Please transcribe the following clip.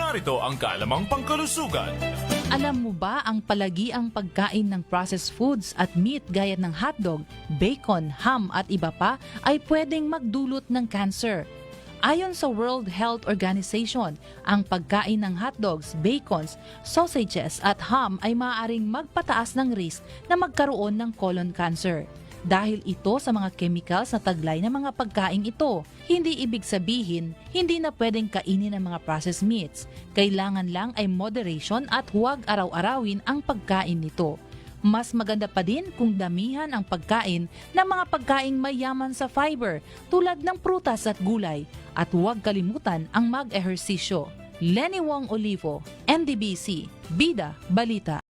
narito ang kaalamang pangkalusugan. Alam mo ba ang palagiang pagkain ng processed foods at meat gaya ng hotdog, bacon, ham at iba pa ay pwedeng magdulot ng cancer? Ayon sa World Health Organization, ang pagkain ng hotdogs, bacons, sausages at ham ay maaaring magpataas ng risk na magkaroon ng colon cancer. Dahil ito sa mga chemicals na taglay ng mga pagkain ito, hindi ibig sabihin hindi na pwedeng kainin ang mga processed meats. Kailangan lang ay moderation at huwag araw-arawin ang pagkain nito. Mas maganda pa din kung damihan ang pagkain ng mga pagkaing mayaman sa fiber tulad ng prutas at gulay at huwag kalimutan ang mag-ehersisyo. Lenny Wong Olivo, NDBC, Bida Balita.